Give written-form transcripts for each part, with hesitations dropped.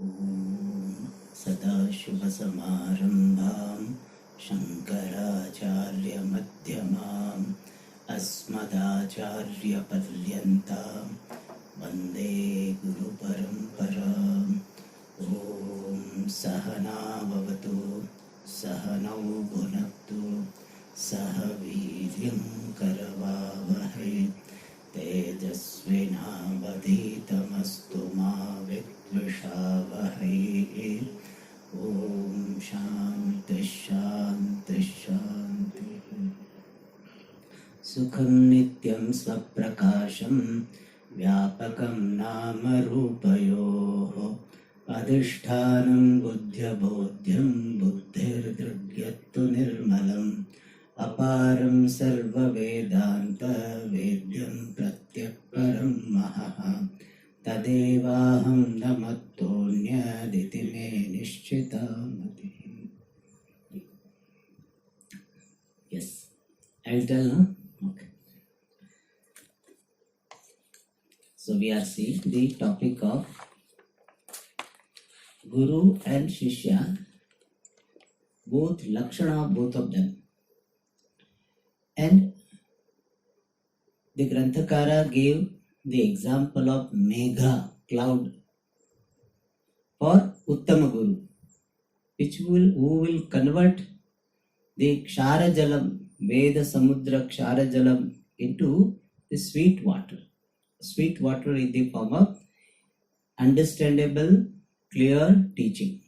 ॐ सदाशिवसमारम्भां शङ्कराचार्यमध्यमाम् अस्मदाचार्यपर्यन्तां वन्दे गुरुपरम्पराम्। ॐ सहना भवतु सहनौ भुनक्तु सह वीर्यं करवावहै तेजस्विनावधीतमस्तु मा विद्विषावहै। ॐ शान्ति शान्ति शान्ति। सुखं नित्यं स्वप्रकाशं व्यापकं नाम रूपयोः अधिष्ठानं बुद्ध्यबोध्यं बुद्धिर्दृग्यत्तु निर्मलम् अपारं सर्ववेदान्तवेद्यं प्रत्यक्परं महः तदेवाहं न मत्तोऽन्यदिति मे निश्चिता मतिः। Yes, I will tell now. Okay. So we are seeing the topic of Guru and Shishya, both Lakshana, both of them. And the Granthakara gave the example of Megha, cloud, for Uttama Guru, who will convert the Kshara Jalam, Veda Samudra Kshara Jalam into the sweet water. Sweet water in the form of understandable, clear teaching.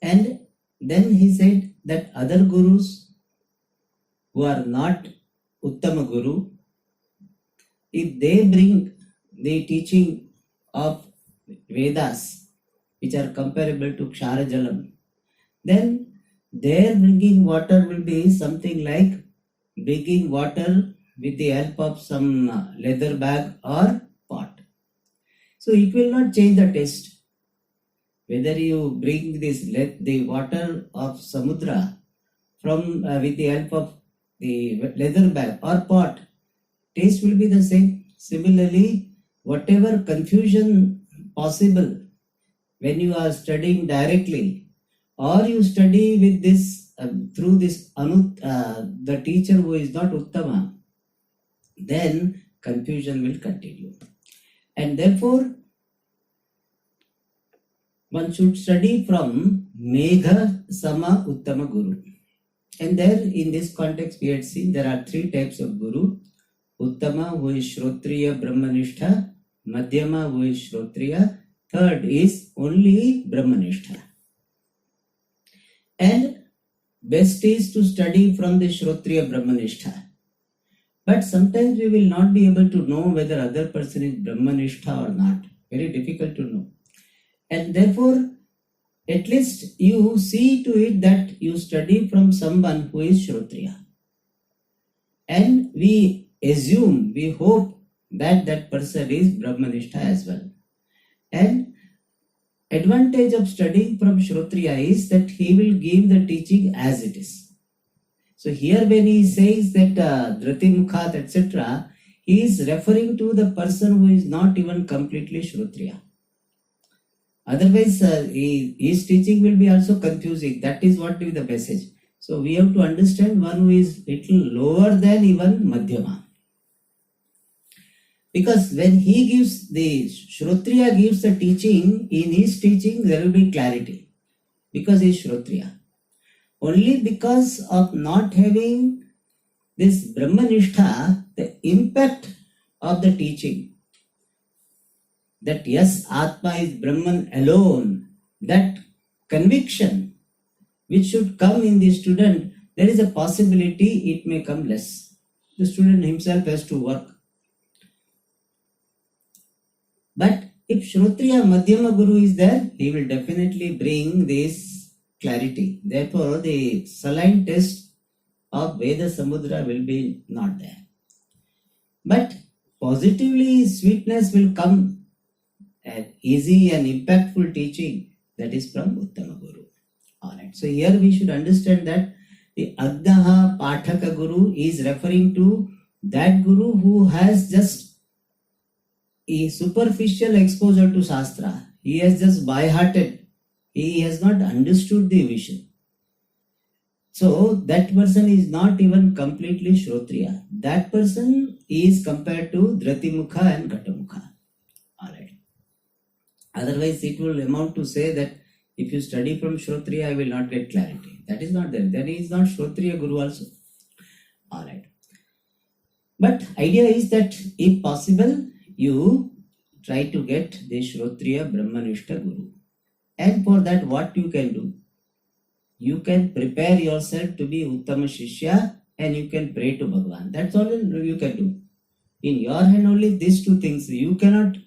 And then he said that other gurus who are not Uttama Guru, if they bring the teaching of Vedas, which are comparable to Kshara Jalam, then their bringing water will be something like bringing water with the help of some leather bag or pot. So it will not change the taste. Whether you bring the water of Samudra from with the help of the leather bag or pot, taste will be the same. Similarly, whatever confusion possible when you are studying directly or you study with this through this the teacher who is not Uttama, then confusion will continue. And therefore, one should study from Megha Sama Uttama Guru. And there, in this context, we had seen there are three types of Guru. Uttama, who is Shrotriya Brahmanishtha. Madhyama, who is Shrotriya. Third is only Brahmanishtha. And best is to study from the Shrotriya Brahmanishtha. But sometimes we will not be able to know whether other person is Brahmanishtha or not. Very difficult to know. And therefore, at least you see to it that you study from someone who is Shrotriya. And we assume, we hope that that person is Brahmanishtha as well. And advantage of studying from Shrotriya is that he will give the teaching as it is. So here when he says that Dhritimukhat, etc., he is referring to the person who is not even completely Shrotriya. Otherwise, his teaching will be also confusing. That is what is the message. So we have to understand one who is little lower than even Madhyama. Because when he gives the Shrotriya gives the teaching, in his teaching there will be clarity. Because he is Shrotriya. Only because of not having this Brahmanishtha, the impact of the teaching, that yes, Atma is Brahman alone, that conviction which should come in the student, there is a possibility it may come less. The student himself has to work. But if Shrotriya Madhyama Guru is there, he will definitely bring this clarity. Therefore, the saline test of Veda Samudra will be not there. But positively, sweetness will come. An easy and impactful teaching that is from Uttama Guru. Alright, so here we should understand that the Agnaha Pathaka Guru is referring to that Guru who has just a superficial exposure to Shastra. he has just by-hearted. He has not understood the vision. So that person is not even completely Shrotriya. That person is compared to Dhratimukha and Ghatamukha. Alright. Otherwise, it will amount to say that if you study from Shrotriya, I will not get clarity. That is not there. That is not Shrotriya Guru also. Alright. But idea is that if possible, you try to get the Shrotriya Brahmanishta Guru. And for that, what you can do? You can prepare yourself to be Uttama Shishya and you can pray to Bhagavan. That's all you can do. In your hand only these two things. You cannot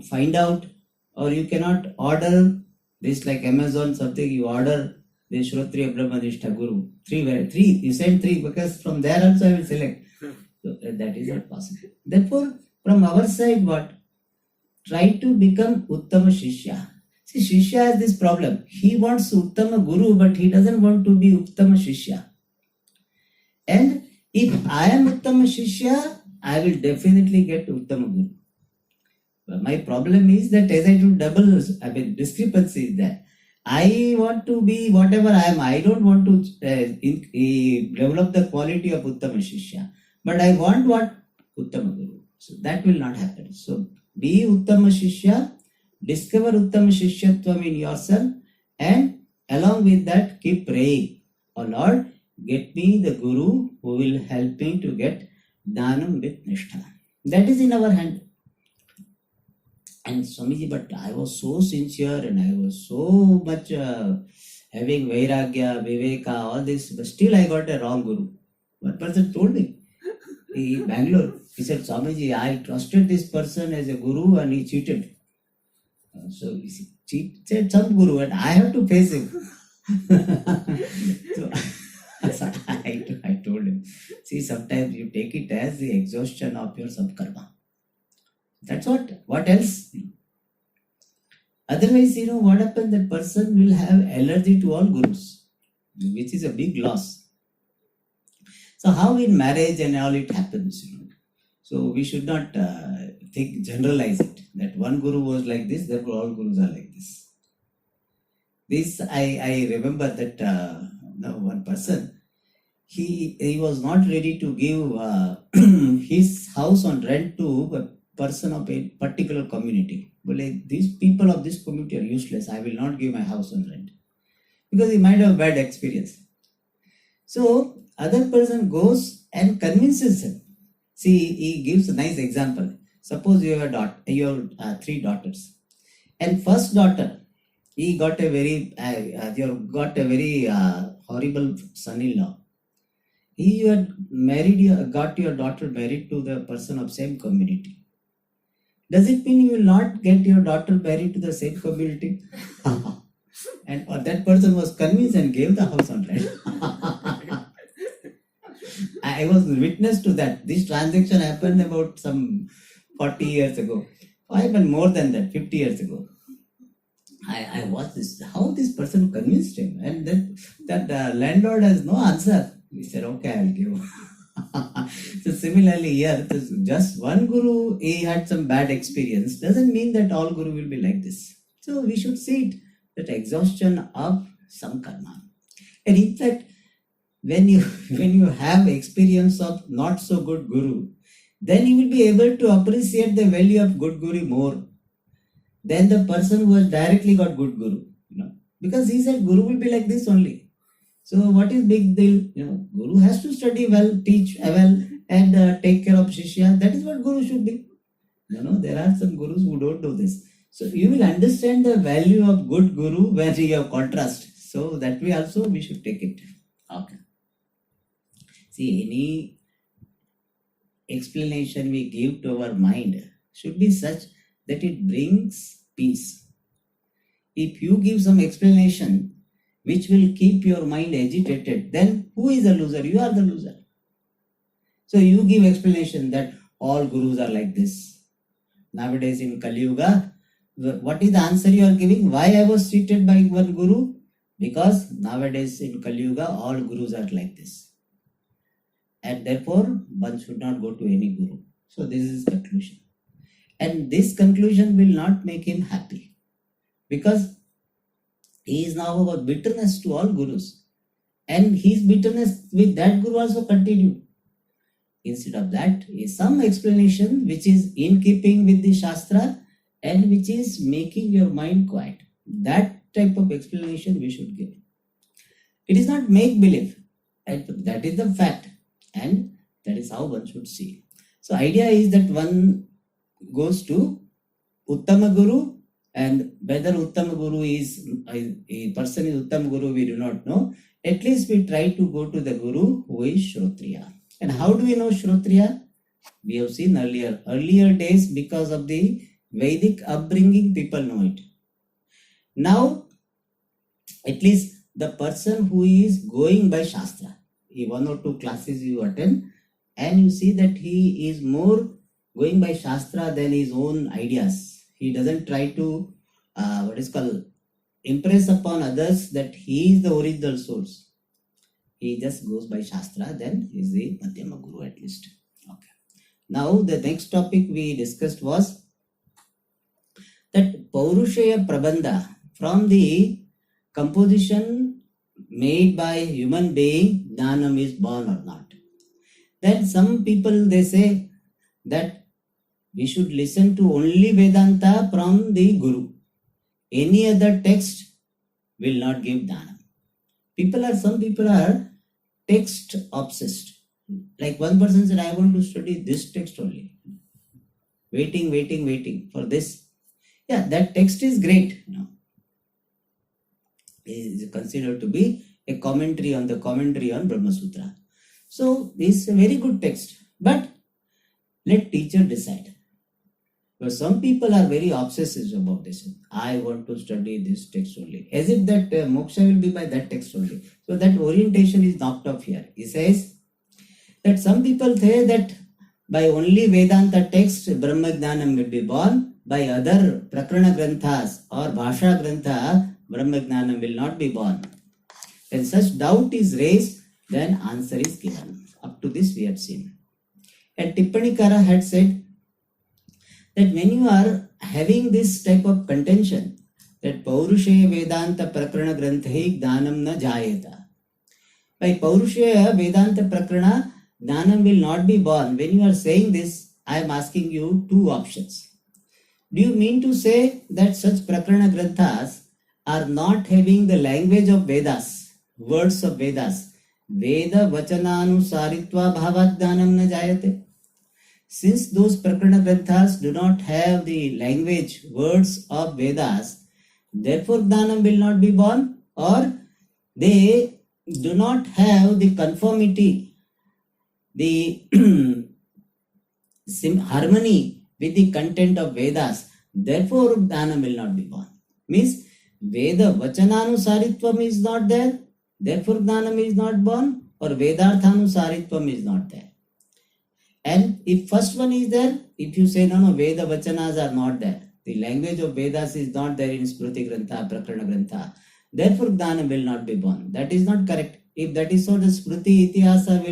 find out, or you cannot order this like Amazon something. You order the Shrotriya Brahmanishta Guru. Three. You send three because from there also I will select. So that is not possible. Therefore, from our side, what? Try to become Uttama Shishya. See, Shishya has this problem. He wants Uttama Guru, but he doesn't want to be Uttama Shishya. And if I am Uttama Shishya, I will definitely get Uttama Guru. But my problem is that as I do discrepancy is there. I want to be whatever I am. I don't want to develop the quality of Uttama Shishya. But I want what? Uttama Guru. So that will not happen. So be Uttama Shishya. Discover Uttama Shishyatvam in yourself, and along with that keep praying, oh Lord, get me the Guru who will help me to get Dhanam with Nishtha. That is in our hand. And Swamiji, but I was so sincere and I was so much having Vairagya, Viveka, all this, but still I got a wrong Guru. One person told me, in Bangalore, he said, Swamiji, I trusted this person as a Guru and he cheated. So he cheated some Guru and I have to face him. So I told him, see, sometimes you take it as the exhaustion of your subkarma. That's what else? Otherwise, what happens? That person will have allergy to all Gurus, which is a big loss. So how in marriage and all it happens? So we should not generalize it. That one Guru was like this, therefore all Gurus are like this. This I remember that one person, he was not ready to give his house on rent to a person of a particular community. But like, these people of this community are useless. I will not give my house on rent. Because he might have bad experience. So other person goes and convinces him. See, he gives a nice example. Suppose you have three daughters, and first daughter, he got a very horrible son-in-law. You had got your daughter married to the person of same community. Does it mean you will not get your daughter married to the same community? And that person was convinced and gave the house on rent. I was witness to that. This transaction happened about some 40 years ago, or even more than that, 50 years ago. I watched this, how this person convinced him, and that landlord has no answer. He said, okay, I'll give. So similarly here, just one Guru, he had some bad experience, doesn't mean that all Guru will be like this. So we should see it, that exhaustion of some karma. And in fact, when you have experience of not so good Guru, then you will be able to appreciate the value of good Guru more than the person who has directly got good Guru. Because he said Guru will be like this only. So what is big deal? Guru has to study well, teach well, and take care of Shishya. That is what Guru should be. There are some Gurus who don't do this. So you will understand the value of good Guru when you have contrast. So that way also we should take it. Okay. See, any explanation we give to our mind should be such that it brings peace. If you give some explanation which will keep your mind agitated, then who is the loser? You are the loser. So you give explanation that all Gurus are like this. Nowadays in Kali Yuga, what is the answer you are giving? Why I was treated by one Guru? Because nowadays in Kali Yuga, all Gurus are like this. And therefore, one should not go to any Guru. So this is conclusion. And this conclusion will not make him happy, because he is now about bitterness to all gurus. And his bitterness with that guru also continued. Instead of that is some explanation which is in keeping with the Shastra and which is making your mind quiet. That type of explanation we should give. It is not make believe, and that is the fact, and that is how one should see. So idea is that one goes to Uttama Guru, and whether Uttama Guru is a person is Uttama Guru, we do not know. At least we try to go to the Guru who is Shrotriya. And how do we know Shrotriya? We have seen earlier days, because of the Vedic upbringing, people know it. Now, at least the person who is going by Shastra, one or two classes you attend, and you see that he is more going by Shastra than his own ideas. He doesn't try to, impress upon others that he is the original source. He just goes by Shastra, then he is the Madhyama Guru at least. Okay. Now the next topic we discussed was that Paurushaya Prabandha, from the composition made by human being, Jnanam is born or not. Then some people, they say that we should listen to only Vedanta from the Guru. Any other text will not give Jnanam. Some people are text obsessed. Like one person said, I want to study this text only. Waiting for this. Yeah, that text is great. It is considered to be a commentary on Brahma Sutra. So this is a very good text. But let teacher decide. But some people are very obsessive about this. I want to study this text only. As if that moksha will be by that text only. So that orientation is knocked off here. He says that some people say that by only Vedanta text, Brahma Jnanam will be born. By other Prakarana Granthas or Bhasha Grantha, Brahma Jnanam will not be born. When such doubt is raised, then answer is given. Up to this we have seen. And Tippanikara had said that when you are having this type of contention, that Paurushaya Vedanta Prakarana Granthahi Jnanam na jayeta. By Paurushaya Vedanta Prakarana, Jnanam will not be born. When you are saying this, I am asking you two options. Do you mean to say that such Prakarana Granthas are not having the language of Vedas, words of Vedas? Veda Vachananusaritva Bhavat Jnanam na jayate. Since those Prakarana Granthas do not have the language, words of Vedas, therefore Jnanam will not be born, or they do not have the conformity, the harmony with the content of Vedas, therefore Jnanam will not be born. Means Veda Vachananusaritvam is not there, therefore Jnanam is not born, or Vedarthanusaritvam is not there. And if first one is there, if you say no, Veda Vachanas are not there, the language of Vedas is not there in Smriti Grantha, Prakarana Grantha, therefore Jnana will not be born. That is not correct. If that is so, the Smriti Itihasa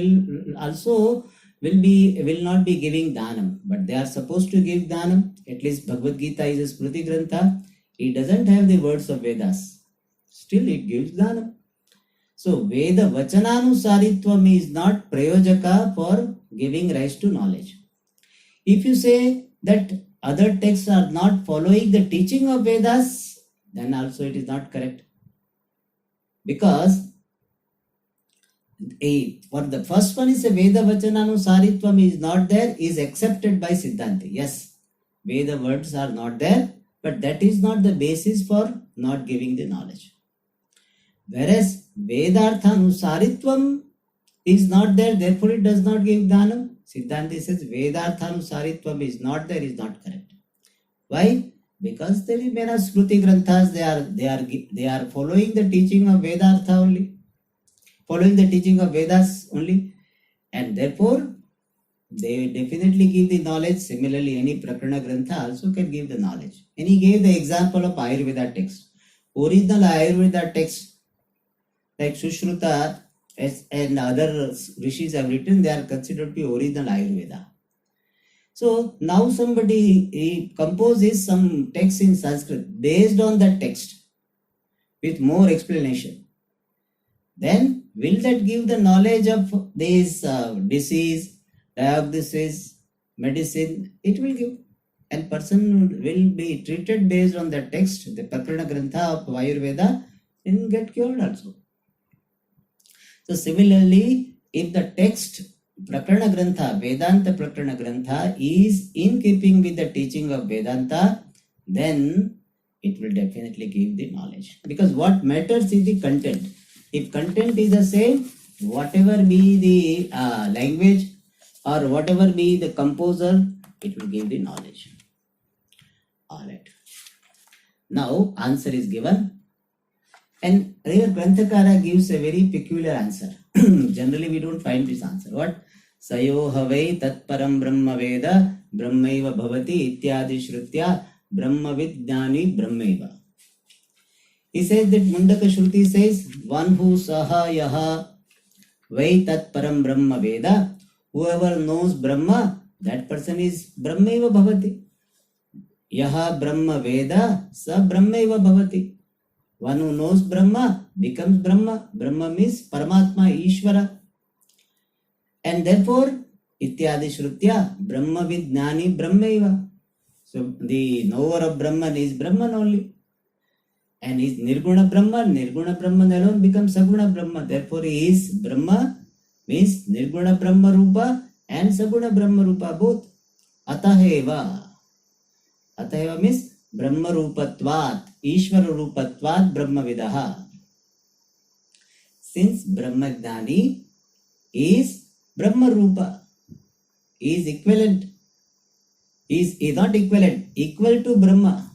will not be giving Dhanam, but they are supposed to give Dhanam. At least Bhagavad Gita is a Smriti Grantha. It doesn't have the words of Vedas. Still it gives Dhanam. So Veda Vachananusaritvam is not Prayojaka for giving rise to knowledge. If you say that other texts are not following the teaching of Vedas, then also it is not correct. Because for the first one is a Veda Vachananusaritvam is not there, is accepted by Siddhanti. Yes, Veda words are not there, but that is not the basis for not giving the knowledge. Whereas Vedarthanusaritvam is not there, therefore it does not give Dhanam. Siddhanti says Vedarthanusaritvam is not there, is not correct. Why? Because there is many Smriti Granthas, they are following the teaching of Vedartha only, following the teaching of Vedas only, and therefore they definitely give the knowledge. Similarly, any Prakarana Grantha also can give the knowledge. And he gave the example of Ayurveda text. Original Ayurveda text like Sushruta and other rishis have written, they are considered to be original Ayurveda. So now somebody he composes some text in Sanskrit based on that text with more explanation. Then will that give the knowledge of this disease, diagnosis, medicine? It will give. And person will be treated based on the text, the Prakarana Grantha of Ayurveda, and get cured also. So similarly, if the text Prakarana Grantha, Vedanta Prakarana Grantha is in keeping with the teaching of Vedanta, then it will definitely give the knowledge. Because what matters is the content. If content is the same, whatever be the language or whatever be the composer, it will give the knowledge. Alright. Now answer is given. And here Granthakara gives a very peculiar answer. Generally we don't find this answer. What? Sayo havai tatparam brahma veda brahmaiva bhavati ityadi shrutya brahma vidjnani brahmaiva. He says that Mundaka Shruti says, one who saha yaha vai tatparam brahma veda, whoever knows Brahma, that person is brahmaiva bhavati. Yaha brahma veda sa brahmaiva bhavati. One who knows Brahma becomes Brahma. Brahma means Paramatma, Ishvara. And therefore, Ityadi Shrutya, Brahma Vidnani Brahmaiva. So the knower of Brahman is Brahman only. And is Nirguna Brahman. Nirguna Brahman alone becomes Saguna Brahma. Therefore, he is Brahma, means Nirguna Brahma Rupa and Saguna Brahma Rupa both. Ataheva. Ataheva means Brahma Rupatvat, Ishvara Rupatvat Brahma Vidaha. Since Brahma Jnani is Brahma Rupa, is equivalent, is not equivalent, equal to Brahma.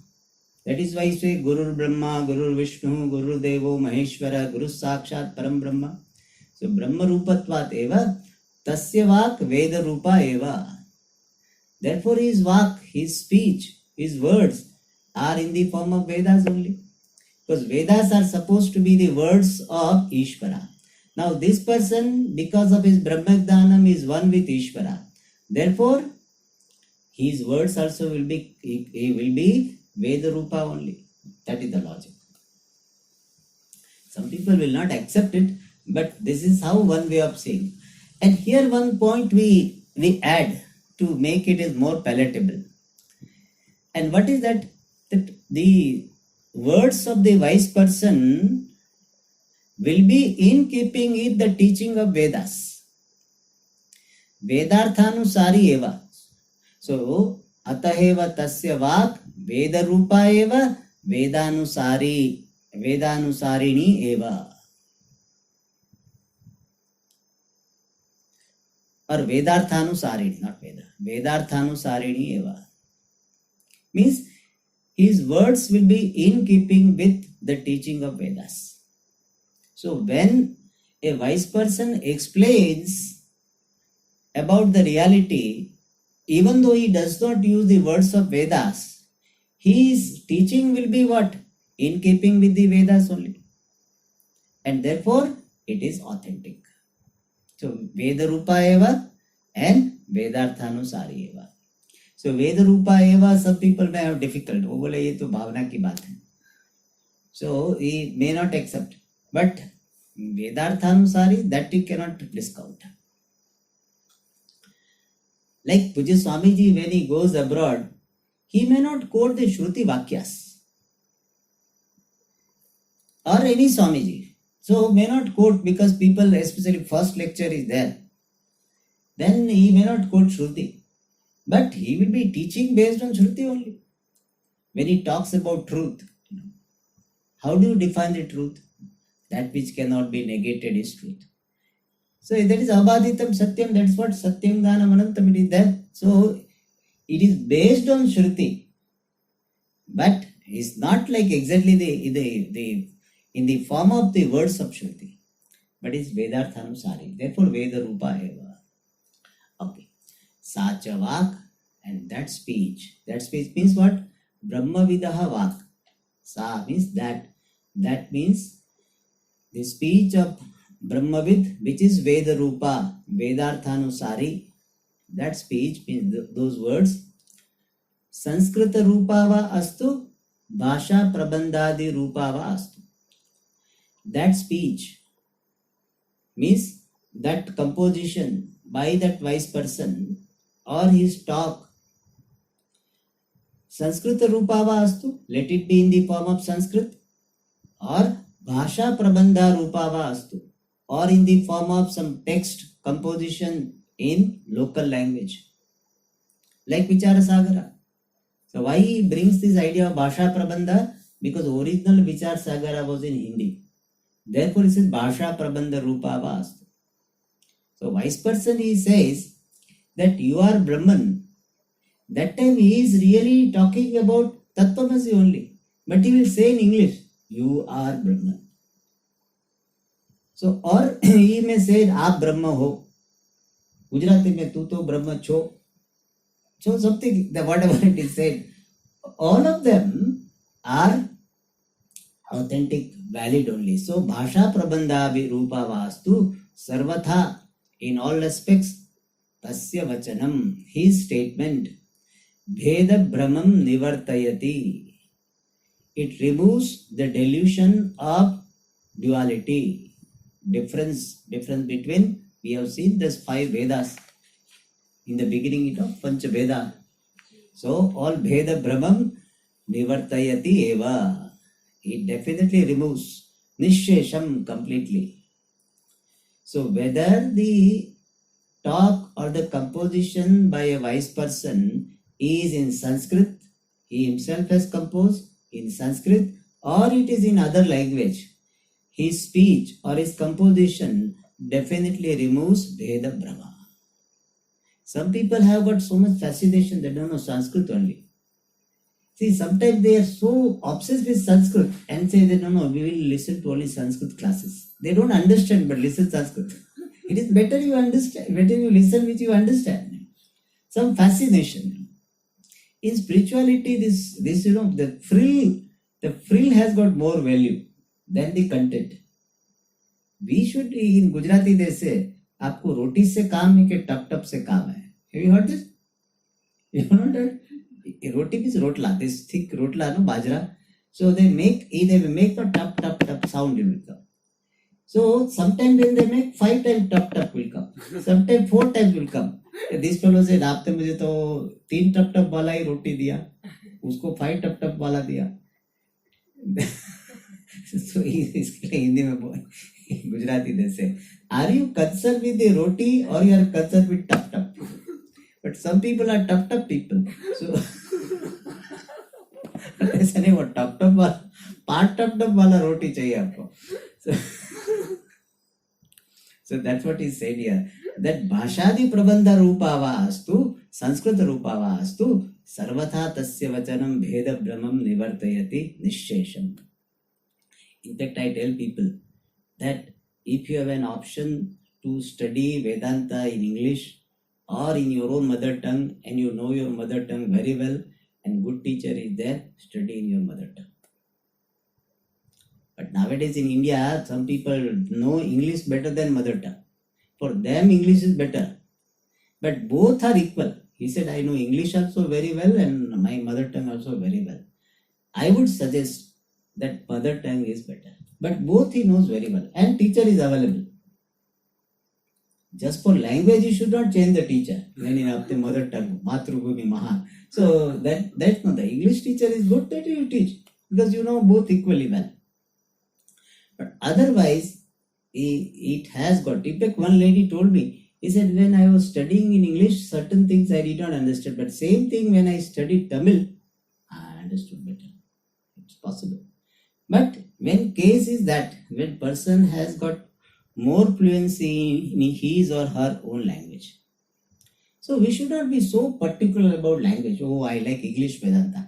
That is why I say Guru Brahma, Guru Vishnu, Guru Devo, Maheshwara, Guru Sakshat Param Brahma. So Brahma Rupatvat eva, Tasya Vak Veda Rupa eva. Therefore his Vak, his speech, his words are in the form of Vedas only. Because Vedas are supposed to be the words of Ishvara. Now this person, because of his Brahmagdanam, is one with Ishvara. Therefore, his words also will be Veda Rupa only. That is the logic. Some people will not accept it, but this is how one way of saying. And here one point we add to make it is more palatable. And what is that? That the words of the wise person will be in keeping with the teaching of Vedas. Vedarthanusari eva. So, ataheva tasya vak Veda Rupa eva Vedanusarini eva. Or Vedarthanusarini, not Veda. Vedarthanusarini eva. Means his words will be in keeping with the teaching of Vedas. So when a wise person explains about the reality, even though he does not use the words of Vedas, his teaching will be what? In keeping with the Vedas only. And therefore, it is authentic. So Veda Rupa eva and Vedarthanusari eva. So Veda Rupa eva, some people may have difficult. वो बोले ये तो भावना की बात है. So he may not accept. But Vedarthanusari, that you cannot discount. Like Pujya Swamiji, when he goes abroad, he may not quote the Shruti Vakyas. Or any Swamiji. So may not quote because people, especially first lecture is there. Then he may not quote Shruti. But he will be teaching based on Shruti only. When he talks about truth, how do you define the truth? That which cannot be negated is truth. So that is Abhaditam Satyam, that's what Satyam Dhanam Anantam, it is there. So it is based on Shruti. But it's not like exactly in the form of the words of Shruti. But it's Vedarthanusari. Therefore Veda Rupa eva. Okay. Sacha Vak, and that speech means what? Brahma Vidaha Vak. Sa means that. That means the speech of Brahmavid, which is Veda Rupa, Vedarthanusari. That speech means those words, Sanskrita Rupava Astu, Bhasha Prabandhadi Rupava Astu. That speech means that composition by that wise person or his talk, Sanskrita Rupava Astu, let it be in the form of Sanskrit, or Bhasha Prabandha Rupava Astu, or in the form of some text composition in local language, like Vichara Sagara. So why he brings this idea of Bhasha Prabandha? Because original Vichara Sagara was in Hindi. Therefore, it says Bhasha Prabandha Rupava Astu. So wise person, he says that you are Brahman. That time he is really talking about Tattvamasi only. But he will say in English, you are Brahman. So, or he may say, Aap Brahma ho. Gujarati mein tu to Brahma cho. So something, whatever it is said, all of them are authentic, valid only. So, Bhasha Prabandha Virupa Vastu Sarvatha, in all aspects, Tasya Vachanam, his statement, Bheda Brahmam Nivartayati. It removes the delusion of duality, difference between, we have seen this 5 Vedas. In the beginning of Pancha Veda. So all Bheda Brahmam Nivartayati Eva. It definitely removes Nishesham completely. So whether the talk or the composition by a wise person is in Sanskrit, he himself has composed in Sanskrit, or it is in other language, his speech or his composition definitely removes Bheda Brahma. Some people have got so much fascination they don't know Sanskrit only. See, sometimes they are so obsessed with Sanskrit and say that no, we will listen to only Sanskrit classes. They don't understand but listen Sanskrit. It is better you understand, better you listen which you understand. Some fascination. In spirituality, this the frill has got more value than the content. We should, in Gujarati they say, आपको रोटी से काम है कि टप टप से काम है. Have you heard this? You know that roti means rotla, this thick rotla, no bajra. So they make the tap tap tap sound will come. So sometimes when they make 5 times tap tap will come. Sometimes 4 times will come. This fellow said, आपने मुझे तो 3 टप टप वाला ही रोटी दिया, उसको 5 टप टप वाला दिया. So इसके लिए हिंदी में बोल, Gujarati they say, are you concerned with the roti or you are concerned with tap tap? But some people are tap tap people. So ऐसा नहीं, वो टप टप वाला, 5 टप टप वाला रोटी चाहिए आपको. So that's what he said here. That Bhashadi Prabandha Rupava Astu, Sanskrit Rupava Astu, Sarvatha Tasya Vachanam Bheda Brahmam Nivartayati Nishesham. In fact, I tell people that if you have an option to study Vedanta in English or in your own mother tongue, and you know your mother tongue very well, and good teacher is there, study in your mother tongue. But nowadays in India, some people know English better than mother tongue. For them, English is better. But both are equal. He said, I know English also very well and my mother tongue also very well. I would suggest that mother tongue is better. But both he knows very well. And teacher is available. Just for language, you should not change the teacher. When you have the mother tongue, Matrubhumi Maha. So that's not the English teacher is good that you teach. Because you know both equally well. But otherwise, it has got. In fact, one lady told me, he said, when I was studying in English, certain things I did not understand. But same thing when I studied Tamil, I understood better. It's possible. But when case is that, when person has got more fluency in his or her own language. So we should not be so particular about language. Oh, I like English Vedanta.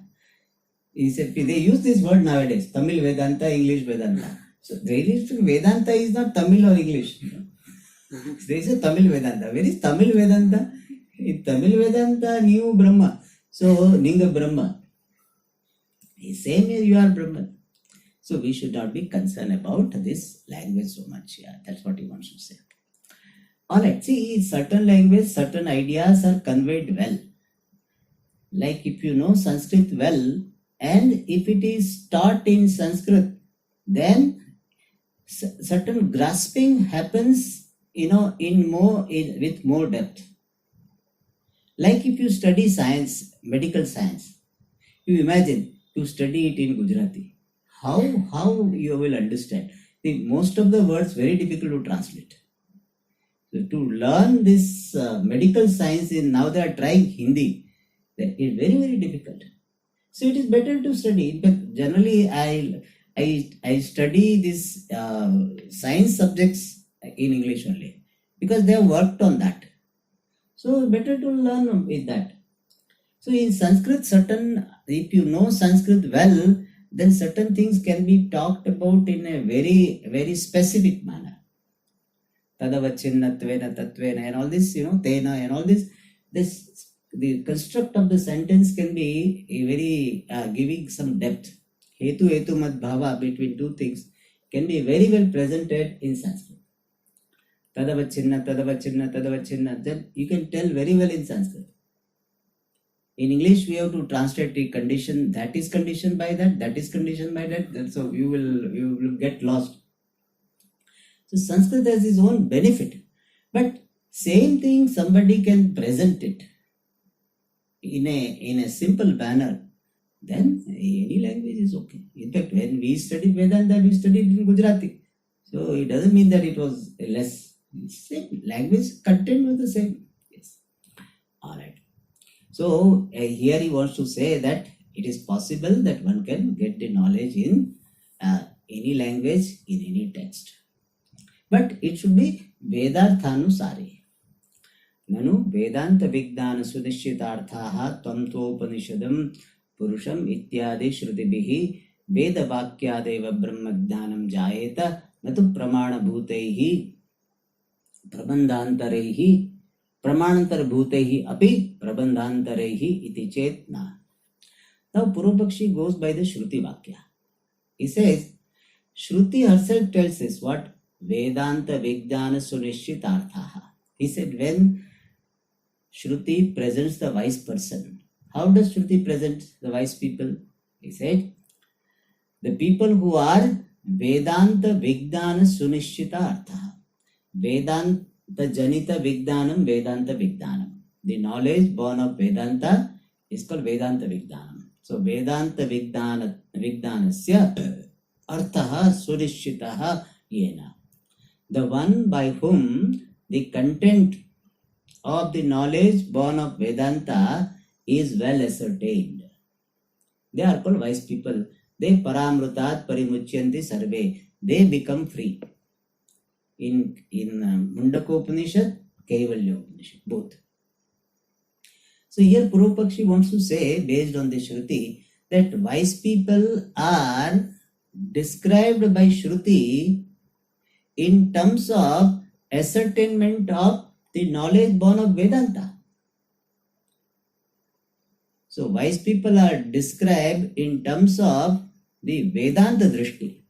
He said, they use this word nowadays, Tamil Vedanta, English Vedanta. So Vedanta is not Tamil or English. They say Tamil Vedanta. Where is Tamil Vedanta? In Tamil Vedanta, New Brahma. So Ninga Brahma. Same here you are Brahman. So we should not be concerned about this language so much. Yeah, that's what he wants to say. Alright, see, certain language, certain ideas are conveyed well. Like if you know Sanskrit well, and if it is taught in Sanskrit, then certain grasping happens, with more depth. Like if you study science, medical science, you imagine you study it in Gujarati. How you will understand? Most of the words very difficult to translate. So to learn this medical science, in now they are trying Hindi. That is very very difficult. So it is better to study. But generally, I study this science subjects in English only because they have worked on that. So better to learn with that. So in Sanskrit, if you know Sanskrit well, then certain things can be talked about in a very very specific manner. Tadavachinnattvena tatvena and all this, tena and all this. The construct of the sentence can be very giving some depth. Hetu mad bhava between two things can be very well presented in Sanskrit. Tadavachinna, then you can tell very well in Sanskrit. In English, we have to translate the condition, that is conditioned by that is conditioned by that. So you will get lost. So Sanskrit has its own benefit. But same thing, somebody can present it in a simple manner, then any language is okay. In fact, when we studied Vedanta, we studied in Gujarati. So it doesn't mean that it was less. Same language content was the same. Yes. All right. So here he wants to say that it is possible that one can get the knowledge in any language, in any text. But it should be Vedarthanusari. ननु वेदांत विज्ञान सुनिश्चितार्थाः त्वं तोपनिषदं पुरुषम् इत्यादि श्रुतिभिः वेदवाक्यादेव ब्रह्मज्ञानं जायेत न तु प्रमाणभूतैः प्रबन्धान्तरैः प्रमाणान्तरभूतैः अपि प्रबन्धान्तरैः इति चेत् न. Now Purvapakshi goes by the Shruti Vakya. He says, Shruti herself tells us what? Vedanta Vijnana Sunishchitarthaha. He said, when Shruti presents the wise person, how does Shruti present the wise people? He said, the people who are Vedanta Vijnana Sunishchita Artha. Vedanta Janita Vijnanam Vedanta Vijnanam. The knowledge born of Vedanta is called Vedanta Vijnanam. So Vedanta Vijnanasya Arthaha Sunishchitaha Yena. The one by whom the content of the knowledge born of Vedanta is well ascertained. They are called wise people. They paramrutat parimuchyanti sarve. They become free. In Mundaka Upanishad, Kaivalya Upanishad, both. So here Purvapakshi wants to say, based on the Shruti, that wise people are described by Shruti in terms of ascertainment of the knowledge born of Vedanta. So wise people are described in terms of the Vedanta Drishti,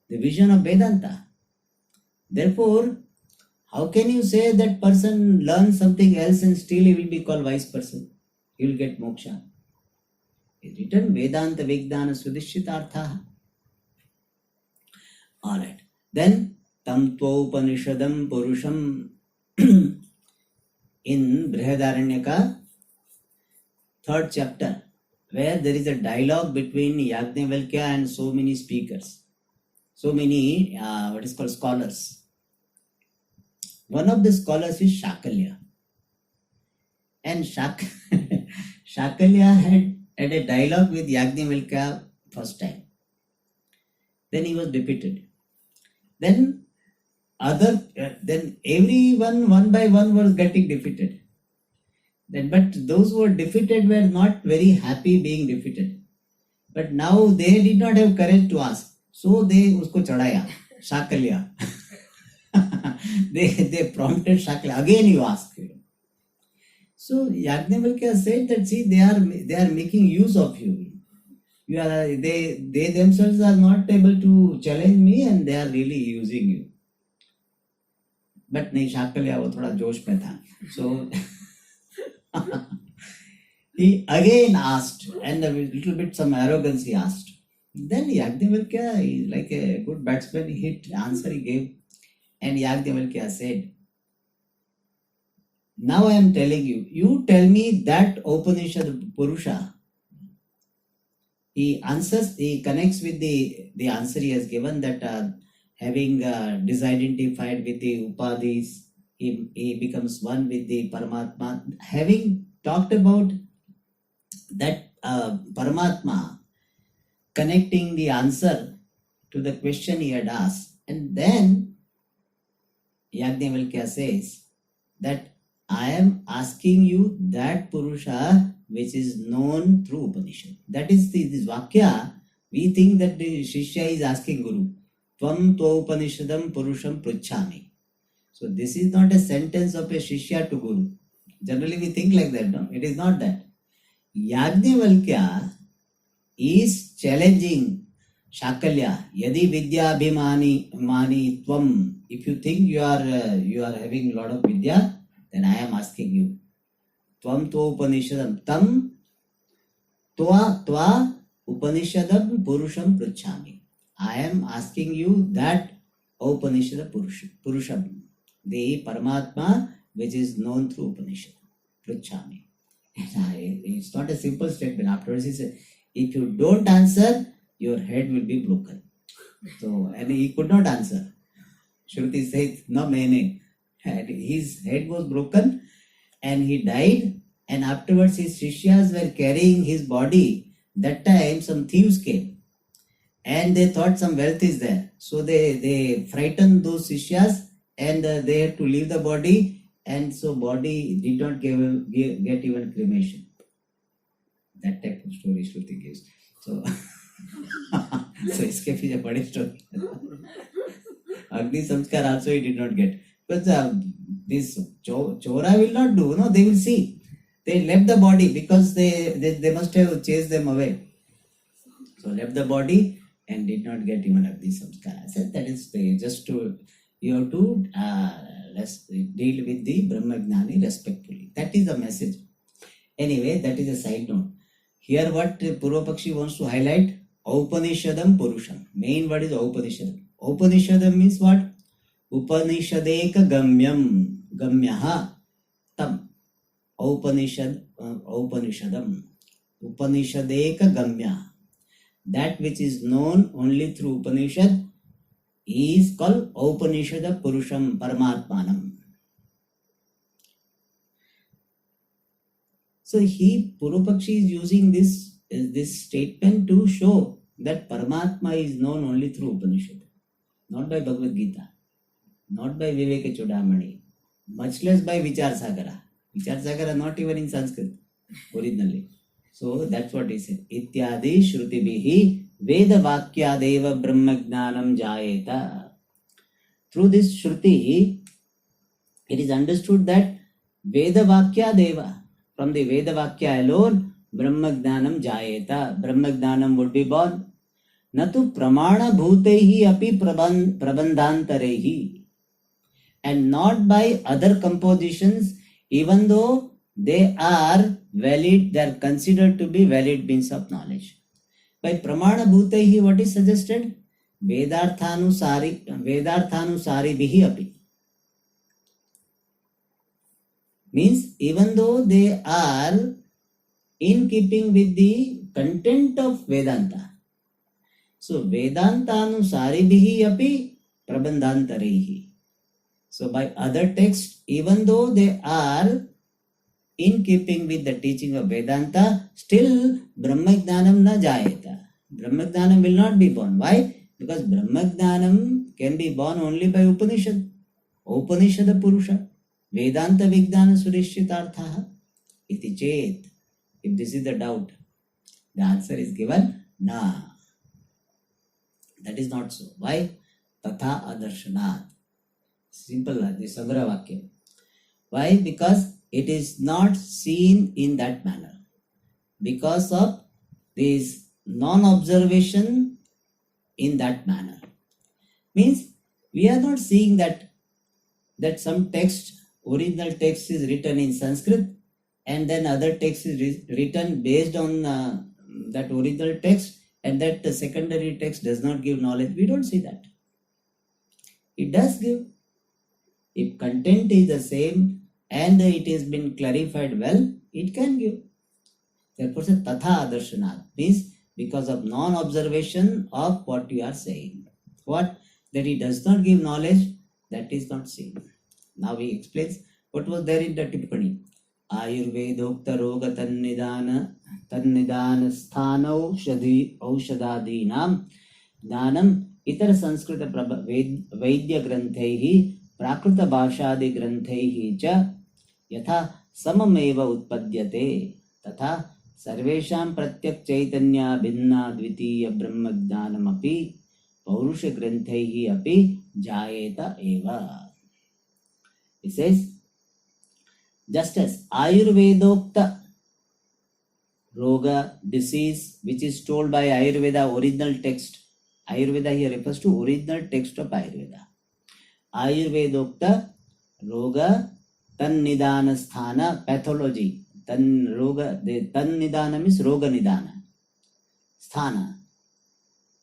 the vision of Vedanta. Therefore, how can you say that person learns something else and still he will be called wise person? He will get moksha. It's written Vedanta Vijnana Sudishchitartha. Alright. Then Tam Upanishadam Purusham in Brihadaranyaka, 3rd chapter, where there is a dialogue between Yajnavalkya and so many speakers, so many scholars. One of the scholars is Shakalya. And Shakalya had a dialogue with Yajnavalkya first time. Then he was defeated. Then everyone one by one was getting defeated. But those who were defeated were not very happy being defeated. But now they did not have courage to ask. So they usko chadaya, Shakalya. they prompted Shakalya. Again you ask. So Yajnavalkya said that, see, they are making use of you. They themselves are not able to challenge me and they are really using you. But नहीं, शाकल्या वो थोड़ा जोश में था. So he again asked, and a little bit some arrogance he asked. Then Yagnavalkya, like a good batsman, he hit answer he gave, and Yagnavalkya said, now I am telling you, you tell me that Upanishad Purusha. He answers, he connects with the answer he has given, that having disidentified with the upadhis, he becomes one with the Paramatma. Having talked about that Paramatma, connecting the answer to the question he had asked, and then Yagnavalkya says that I am asking you that Purusha which is known through Upanishad. That is this Vakya. We think that the Shishya is asking Guru, Tvam to Upanishadam Purusham Pruchhami. So this is not a sentence of a Shishya to Guru. Generally we think like that, no? It is not that. Yagnavalkya is challenging Shakalya. Yadi Vidya Abhimani Mani Tvam. If you think you are having a lot of Vidya, then I am asking you. Tvam to Upanishadam tam tva Upanishadam Purusham Pruchhami. I am asking you that Upanishad Purusham, the Paramatma which is known through Upanishad. Pruchhami. It's not a simple statement. Afterwards he said, if you don't answer, your head will be broken. So, and he could not answer. Shruti says, no mene. And his head was broken and he died, and afterwards his Shishyas were carrying his body. That time some thieves came and they thought some wealth is there. So they frightened those Shishyas and they had to leave the body, and so body did not get even cremation. That type of story Shruti gives. So, so iske piche badi story. Agni Samskar also he did not get. But this Chora will not do, no, they will see. They left the body because they must have chased them away. So left the body and did not get even Agni Samskar. I said that is just to, you have to deal with the Brahmagnani respectfully. That is the message. Anyway, that is a side note. Here what Purva Pakshi wants to highlight, Upanishadam Purusham. Main word is Upanishadam. Upanishadam means what? Upanishadeka gamyaha tam. Upanishadam. Upanishadeka gamya. That which is known only through Upanishad is called Upanishada Purusham Paramatmanam. So Purupakshi is using this statement to show that Paramatma is known only through Upanishad, not by Bhagavad Gita, not by Viveka Chudamani, much less by Vichara Sagara. Vichara Sagara not even in Sanskrit originally. So that's what he said. Ityadi Shrutibihi Veda Vakyadeva Brahma Gnanam Jayeta. Through this Shruti, it is understood that Veda Vakyadeva, from the Veda Vakya alone, Brahma Gnanam Jayeta. Brahma Gnanam would be born. Natu Pramana Bhutehi api Prabandhantarehi. And not by other compositions, even though they are valid, they are considered to be valid means of knowledge. By Pramana Bhutehi, what is suggested? Vedarthanusari bihi api. Means even though they are in keeping with the content of Vedanta. So Vedantanusari bihi api prabandhantarehi. So by other texts, even though they are in keeping with the teaching of Vedanta, still Brahmagnanam na jayeta. Brahmagnanam will not be born. Why? Because Brahmagnanam can be born only by Upanishad. Upanishada Purusha. Vedanta Vijnana Surishchitarthaha. Iti chet. If this is the doubt, the answer is given, na. That is not so. Why? Tatha adarshanat. Simple, the Sagara Vakya. Why? Because it is not seen in that manner. Because of this non-observation in that manner. Means we are not seeing that that some text, original text is written in Sanskrit, and then other text is written based on that original text, and that the secondary text does not give knowledge. We don't see that. It does give. If content is the same and it has been clarified well, it can give. Therefore, tatha darshanat means because of non-observation of what you are saying. What? That it does not give knowledge, that is not seen. Now he explains what was there in the Tippani. Ayurvedokta roga tannidana sthanau aushadadinam ज्ञानम इतर संस्कृत वैद्य ग्रंथैः प्राकृत भाषादि ग्रंथैः च यथा सममेव उत्पद्यते तथा सर्वेषां प्रत्यक् चैतन्य भिन्ना द्वितीय ब्रह्म ज्ञानमपि पौरुष ग्रंथैः अपि जायेत एव. He says, just as Ayurvedokta roga, disease, which is told by Ayurveda original text. Ayurveda here refers to original text of Ayurveda. Ayurvedokta roga tannidana sthana, pathology. Tan nidana means roga nidana. Sthana.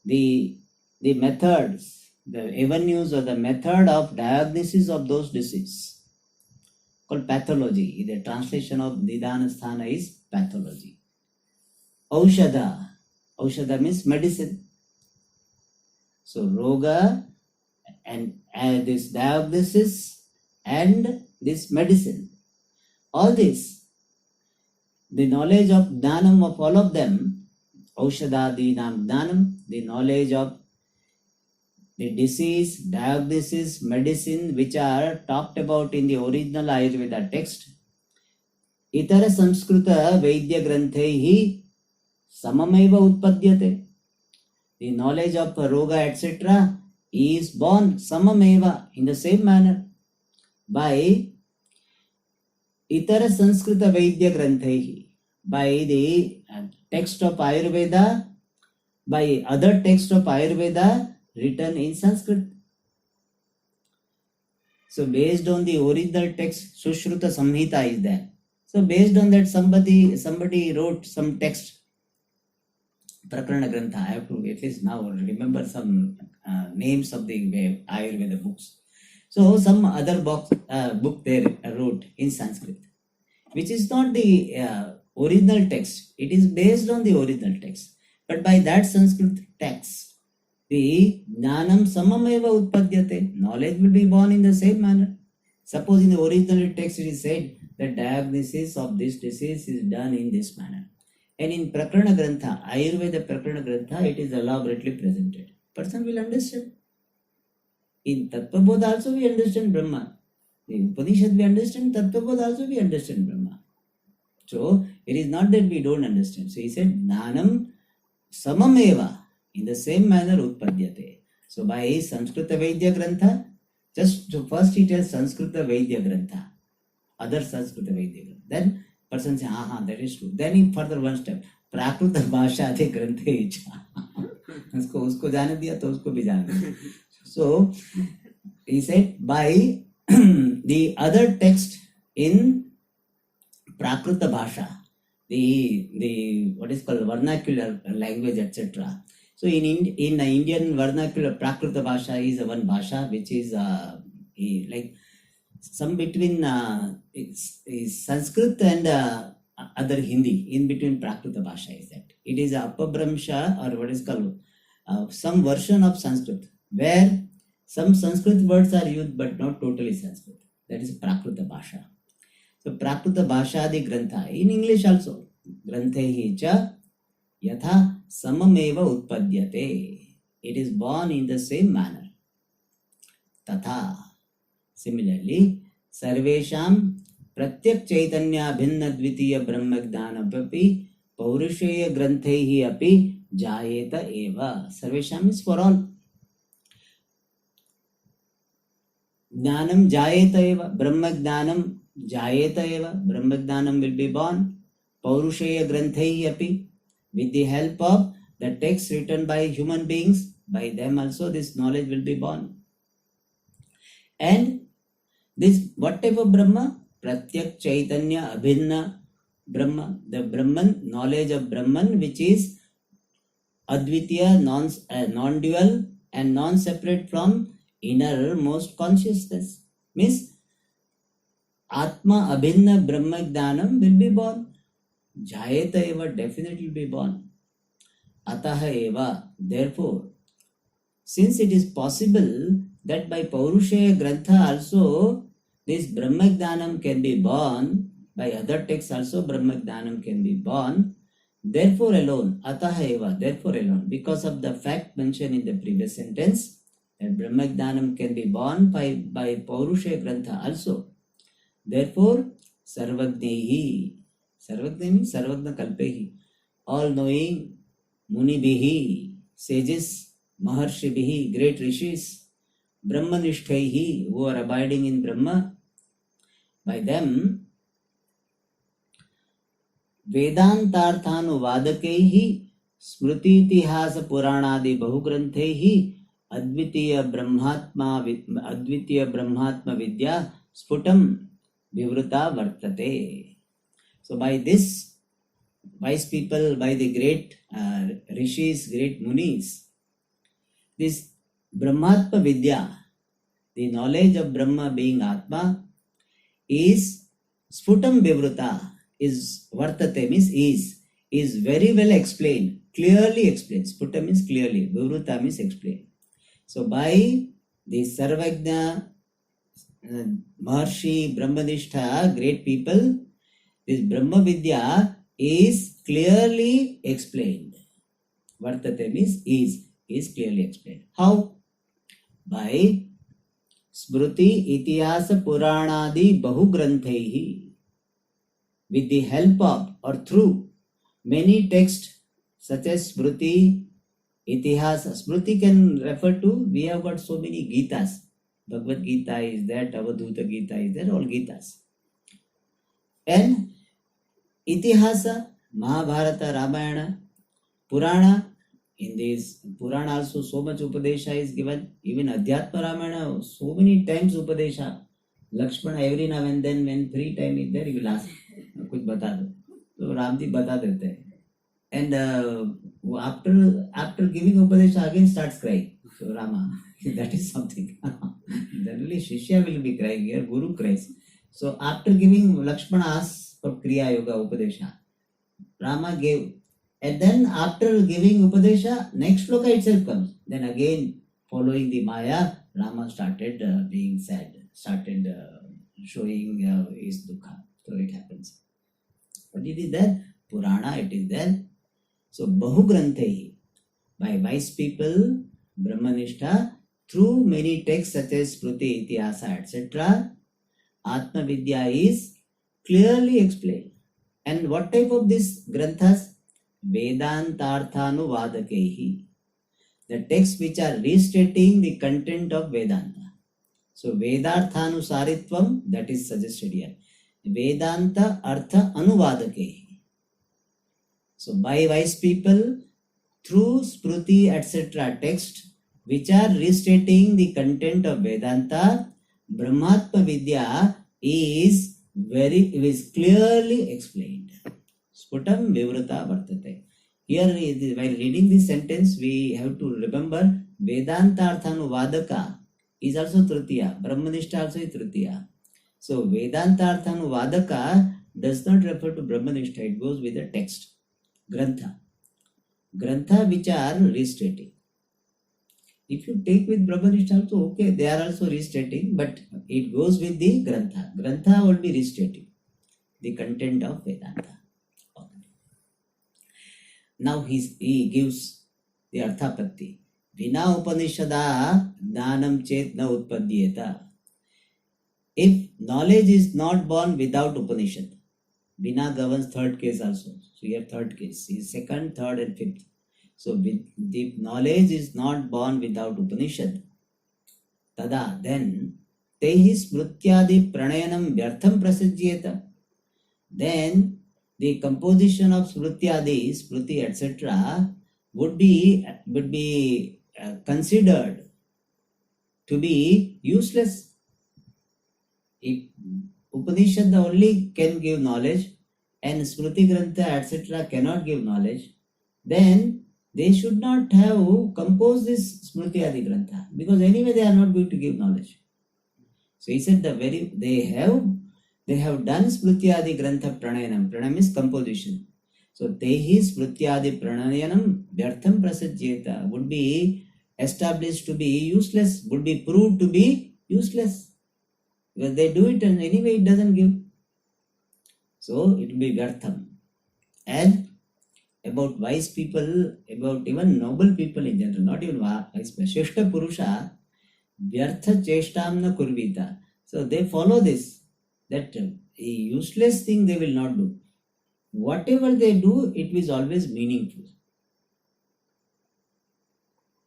The methods, the avenues or the method of diagnosis of those diseases called pathology. The translation of nidana sthana is pathology. Aushadha. Aushadha means medicine. So roga and this diagnosis and this medicine. All this, the knowledge of jnanam of all of them, aushadadinam jnanam, the knowledge of the disease, diagnosis, medicine, which are talked about in the original Ayurveda text, itara samskrita vaidya granthe samameva utpadyate. The knowledge of roga etc. is born samameva, in the same manner, by itara Sanskrita Vaidya Granthehi, by the text of Ayurveda, by other text of Ayurveda written in Sanskrit. So based on the original text, Sushruta Samhita is there. So based on that, somebody wrote some text, Prakarana Grantha. I have to at least now remember some names of the Ayurveda books. So some other book they wrote in Sanskrit, which is not the original text. It is based on the original text. But by that Sanskrit text, the jnanam samameva utpadyate, knowledge will be born in the same manner. Suppose in the original text it is said that diagnosis of this disease is done in this manner. And in Prakarana Grantha, Ayurveda Prakarana Grantha, it is elaborately presented. Person will understand. In Tattva Bodha also we understand Brahma. In Upanishad we understand, Tattva Bodha also we understand Brahma. So it is not that we don't understand. So he said, Jnanam samameva, in the same manner utpadyate. So by Sanskrita Vaidya Grantha, just to first he tells Sanskrita Vaidya Grantha, other Sanskrita Vaidya Grantha. Then person says, that is true. Then in further one step, Prakruta Bhasha Ade Granthe usko जाने दिया तो उसको भी जाने दिया. So he said by the other text in Prakruta Bhasha, the what is called vernacular language, etc. So in Indian vernacular, Prakruta Bhasha is one Bhasha which is like some between is Sanskrit and other Hindi. In between Prakruta Bhasha is that. It is Apabhramsha, or what is called some version of Sanskrit, where some Sanskrit words are used but not totally Sanskrit. That is Prakruta Bhasha. So Prakruta Bhasha Adi Grantha, in English also, Granthehi cha yatha samameva utpadyate. It is born in the same manner. Tatha. Similarly, Sarvesham Pratyak Chaitanya Bhinna Dvitiya Brahma Jnanapapi Paurusheya Granthehi api Jayeta eva. Sarvesham is for all. Jnanam Jayeta eva. Brahma Jnanam Jayeta eva. Brahma Jnanam will be born. Paurusheya Granthehi api. With the help of the text written by human beings, by them also this knowledge will be born. And This what type of Brahma? Pratyak Chaitanya Abhinna Brahma. The Brahman, knowledge of Brahman, which is Advitiya, non-dual and non-separate from innermost consciousness. Means Atma Abhinna Brahma Jnanam will be born. Jayeta eva, definitely be born. Ataha eva, therefore, since it is possible that by Paurushaya Grantha also this Brahma Jnanam can be born, by other texts also Brahma Jnanam can be born, therefore alone, Ataha eva, therefore alone, because of the fact mentioned in the previous sentence, that Brahma Jnanam can be born by Paurushaya Grantha also. Therefore, Sarvagnehi, Sarvagna means Sarvagna Kalpehi, all knowing Munibihi, sages, Maharshibihi, great rishis, Brahmanishthaihi, who are abiding in Brahma, by them, Vedantarthanuvadakaihi, Smriti Itihasa Puranadi Bahugranthaihi, Advitiya Brahmatma Vidya, Sputam Vivruta Vartate. So by this, wise people, by the great rishis, great munis, this Brahmatma Vidya, the knowledge of Brahma being Atma, is Sputam Vivruta, is Vartate means is very well explained, clearly explained. Sputam means clearly, Vivruta means explained. So by the Sarvagna, Maharshi, Brahmanishtha, great people, this Brahma Vidya is clearly explained. Vartate means is clearly explained. How? By Smriti Itihasa Puranadi Bahugranthaihi, with the help of or through many texts such as Smriti, Itihasa. Smriti can refer to, we have got so many Gitas. Bhagavad Gita is there, Avadhuta Gita is there, all Gitas. And Itihasa, Mahabharata, Ramayana, Purana. In this Purana also so much Upadesha is given. Even Adhyatma Ramayana, so many times Upadesha. Lakshmana every now and then when free time is there, he will ask, कुछ बता दो. So Ramji बता देते हैं. And after giving Upadesha again starts crying. So Rama, that is something. Generally Shishya will be crying, here Guru cries. So after giving, Lakshmana asks for Kriya Yoga Upadesha. Rama gave. And then after giving Upadesha, next shloka itself comes. Then again, following the Maya, Rama started being sad, started showing his dukha. So it happens. But it is there, Purana, it is there. So Bahugranthehi, by wise people, Brahmanishta, through many texts such as Smriti, Itihasa, etc., Atma Vidya is clearly explained. And what type of these granthas? Vedantarthanuvadakehi, the texts which are restating the content of Vedanta. So Vedarthanusaritvam, that is suggested here. Vedanta Artha Anuvadakehi. So by wise people, through Smriti etc. text which are restating the content of Vedanta, Brahmatma Vidya is clearly explained. Sputam Vivruta Vartate. Here, while reading this sentence, we have to remember Vedantarthanuvadaka is also Tritiya. Brahmanishta also is Tritiya. So Vedantarthanuvadaka does not refer to Brahmanishta. It goes with the text. Grantha. Grantha which are restating. If you take with Brahmanishta also, okay, they are also restating, but it goes with the Grantha. Grantha will be restating the content of Vedanta. Now he gives the Arthapatti. Vina Upanishada Jnanam Chet Na Utpadyeta. If knowledge is not born without Upanishad, Vina governs third case also. So here third case is second, third and fifth. So the knowledge is not born without Upanishad. Tada, then Tehi Smrutyadi Pranayanam Vyartham Prasajyeta. Then the composition of Smrutyadi, Smruti, etc. would be considered to be useless. If Upanishad only can give knowledge and Smriti Grantha etc. cannot give knowledge, then they should not have composed this Smriti Adi Grantha, because anyway they are not going to give knowledge. So he said they have done Smriti Adi Grantha Pranayanam. Pranayam is composition. So Tehi Smriti Adi Pranayanam Vyartham Prasajyeta would be established to be useless, would be proved to be useless. Because they do it and anyway it doesn't give. So it will be Vyartham. And about wise people, about even noble people in general, not even wise people, Sheshta Purusha, Vyartha Cheshtam na Kurvita. So they follow this, that a useless thing they will not do. Whatever they do, it is always meaningful.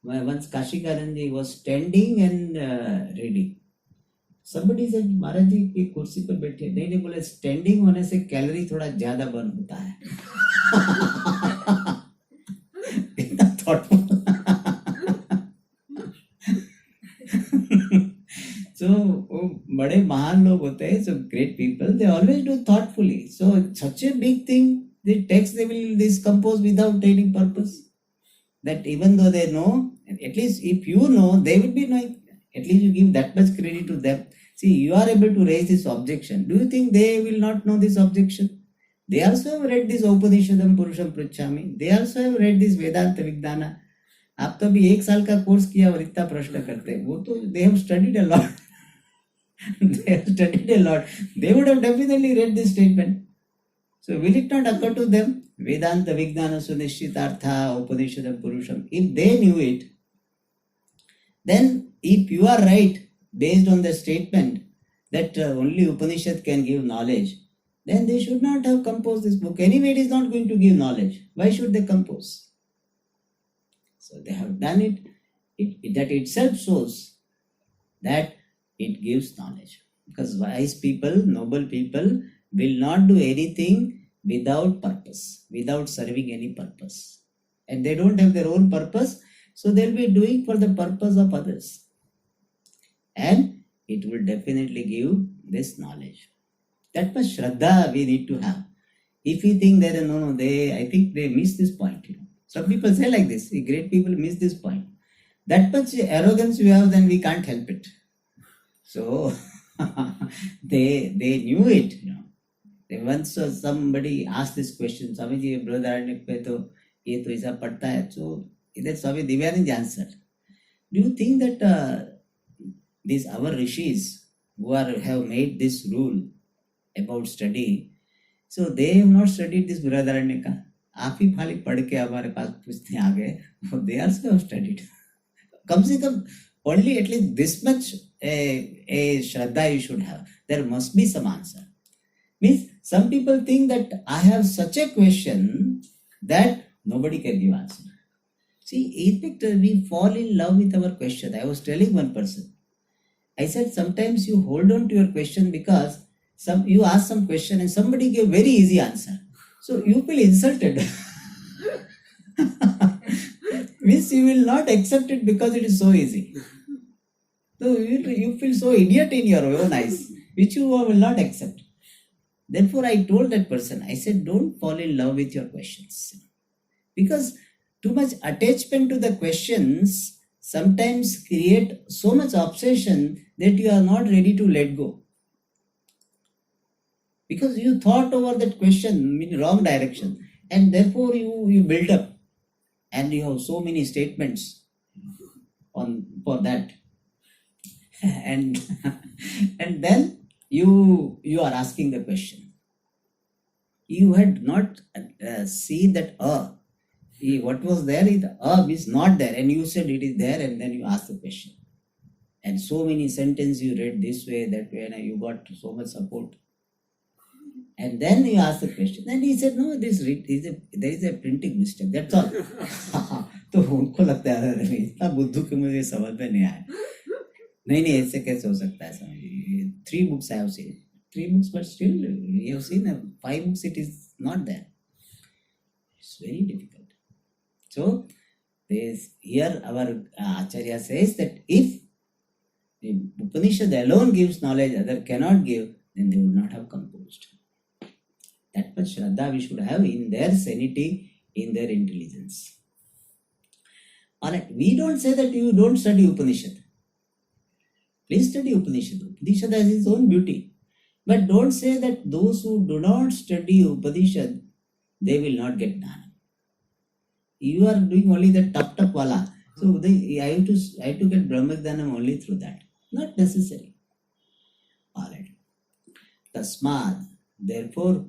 Once Kashikaranji was standing and reading. Somebody said, महाराज जी की कुर्सी पर बैठे नहीं बोले standing होने से calorie थोड़ा ज्यादा बर्न होता है. इतना thoughtful. So बड़े महान लोग होते हैं, so great people, they always do thoughtfully. So such a big thing, the text they will compose without any purpose. That even though they know, at least if you know, they will be knowing. At least you give that much credit to them. See, you are able to raise this objection. Do you think they will not know this objection? They also have read this Upanishadam Purusham Pruchhami. They also have read this Vedanta Vignana. आप तो अभी 1 साल का course किया और इतना प्रश्न करते हैं. वो तो they have studied a lot. They have studied a lot. They would have definitely read this statement. So will it not occur to them? Vedanta Vignana Sunishitartha Upanishadam Purusham. If they knew it, then if you are right, based on the statement that only Upanishad can give knowledge, then they should not have composed this book. Anyway, it is not going to give knowledge. Why should they compose? So they have done it. That itself shows that it gives knowledge. Because wise people, noble people will not do anything without purpose, without serving any purpose. And they don't have their own purpose, so they'll be doing for the purpose of others. And it will definitely give this knowledge. That much Shraddha we need to have. If you think that I think they miss this point. Some people say like this, great people miss this point. That much arrogance you have, then we can't help it. So they knew it. Once somebody asked this question, Swamiji, brother, ये तो ऐसा पढ़ता है. So that Swami Divyanand answered. Do you think that these our rishis who have made this rule about study, so they have not studied this Brihadaranyaka का? आप ही खाली पढ़ के हमारे पास पूछते आ गए. They also have studied. कम से कम only at least this much a Shraddha you should have. There must be some answer. Means some people think that I have such a question that nobody can give answer. See, in fact, we fall in love with our question. I was telling one person, I said sometimes you hold on to your question because you ask some question and somebody gave very easy answer. So you feel insulted. Means you will not accept it because it is so easy. So you feel so idiot in your own eyes, which you will not accept. Therefore, I told that person, I said, don't fall in love with your questions. Because too much attachment to the questions sometimes create so much obsession that you are not ready to let go. Because you thought over that question in wrong direction, and therefore you build up, and you have so many statements for that. and then you are asking the question. You had not seen that what was there, the is not there, and you said it is there, and then you ask the question. And so many sentences you read this way, that way, and you got so much support. And then you ask the question, and he said, no, there is a printing mistake, that's all. तो उनको लगता है इतना बुद्धू कि मुझे समझ में नहीं आया. नहीं ऐसे कैसे हो सकता है. समझिए 3 books I have seen, 3 books, but still you have seen 5 books, it is not there. It's very difficult. So here our Acharya says that if If Upanishad alone gives knowledge, other cannot give, then they would not have composed. That much Shraddha we should have in their sanity, in their intelligence. Alright, we don't say that you don't study Upanishad. Please study Upanishad. Upanishad has its own beauty. But don't say that those who do not study Upanishad, they will not get Jnana. You are doing only the top wala. So I have to get Brahmadhanam only through that. Not necessary. Alright. Tasmad. Therefore,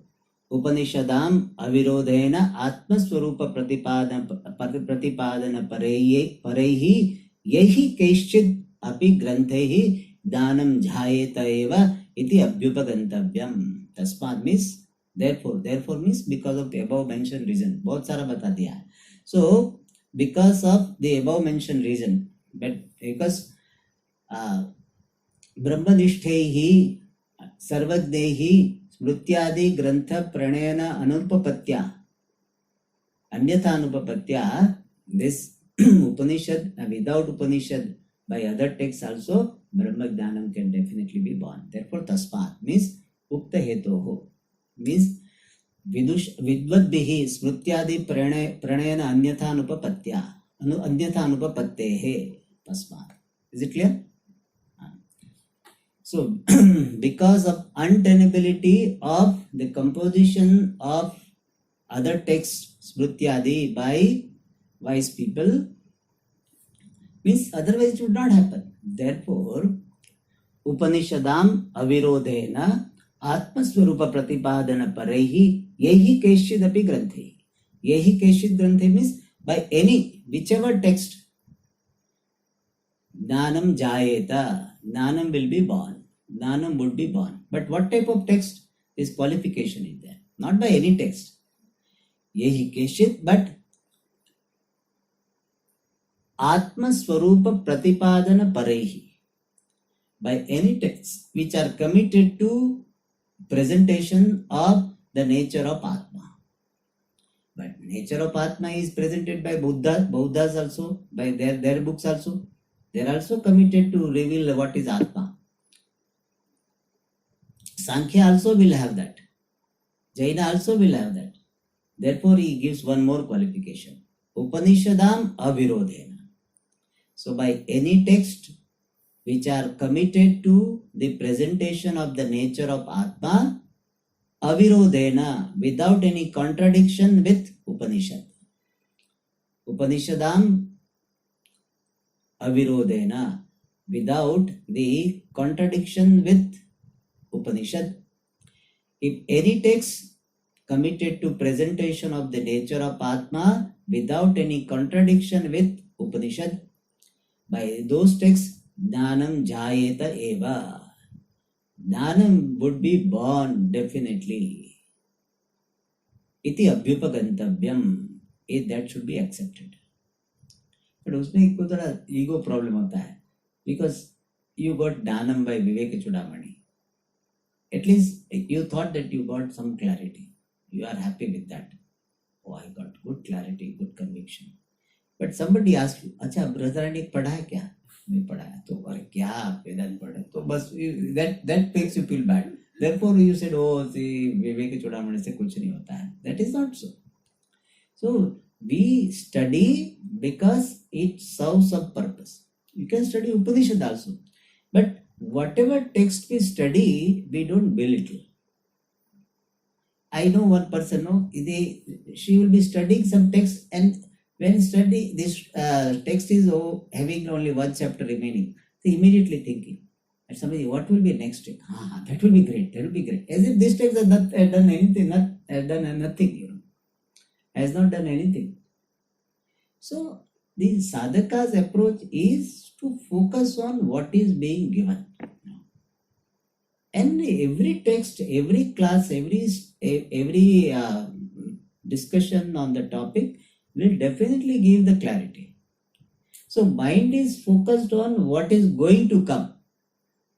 Upanishadam avirodhena atmaswarupa pratipadana parehi yehi keshchid api granthehi dhanam jhayeta eva iti abhyupagantavyam. Tasmad means therefore means because of the above mentioned reason. बहुत सारा बता दिया. So because of the above mentioned reason, but because ब्रह्मनिष्ठैहि सर्वज्ञैहि स्मृत्यादि ग्रंथ प्रणयन अनुपपत्या अन्यथा अनुपपत्या, this Upanishad, without Upanishad, by other texts also, Brahma Jnanam can definitely be born. Therefore, Tasmat means Ukta Hetoho, means Vidvadbihi Smrutyadi Pranayana Anyatha Anupapatya, Anyatha Anupapattehe, Tasmat. Is it clear? So, because of untenability of the composition of other texts, Smrutyadi, by wise people, means otherwise it would not happen. Therefore, Upanishadam avirodhena atmaswarupa pratipadana parehi yehi keshidapi granthi. Yehi keshid granthi means by any, whichever text, Jnanam jayeta, Jnanam will be born. Jnanam would be born. But what type of text? This qualification is there. Not by any text. Yehi keshid, but Atma Swarupa Pratipadana Parehi. By any texts which are committed to presentation of the nature of Atma. But nature of Atma is presented by Buddhas also, by their books also. They are also committed to reveal what is Atma. Sankhya also will have that. Jaina also will have that. Therefore, he gives one more qualification. Upanishadam avirodhena. So, by any text which are committed to the presentation of the nature of Atma, avirodhena, without any contradiction with Upanishad. Upanishadam avirodhena, without the contradiction with Upanishad. If any text committed to presentation of the nature of Atma without any contradiction with Upanishad, by those texts, Jnanam jayeta eva. Jnanam would be born definitely. Iti abhyupagantavyam. That should be accepted. But उसमें एक थोड़ा ego problem होता है. Because you got Jnanam by Vivek Chudamani. At least you thought that you got some clarity. You are happy with that. Oh, I got good clarity, good conviction. But somebody asked you, अच्छा brother ने पढ़ा है क्या? नहीं पढ़ा है तो और क्या वेदांत पढ़े तो बस that makes you feel bad. Therefore you said, oh, see विवेक चूड़ामणि से कुछ नहीं होता है. That is not so. So we study because it serves a purpose. You can study Upanishad also, but whatever text we study, we don't belittle. I know one person, she will be studying some text, and when study this text is having only one chapter remaining, so immediately thinking, and somebody, what will be next step? That will be great. That will be great. As if this text has not done anything, nothing, has not done anything. So the sadhaka's approach is to focus on what is being given. And every text, every class, every discussion on the topic will definitely give the clarity. So mind is focused on what is going to come,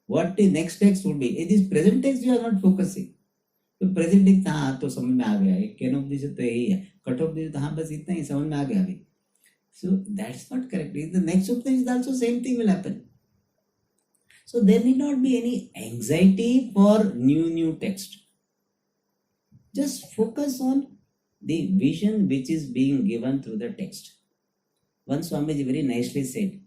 what the next text would be. In this present text, you are not focusing. तो present text हाँ तो समझ में आ गया है, can of this तो यही है, कट ऑफ दिस तो हाँ बस इतना ही समझ में आ गया अभी. So that's not correct. In the next Upanishad also same thing will happen. So there need not be any anxiety for new text. Just focus on the vision which is being given through the text. Once Swamiji very nicely said,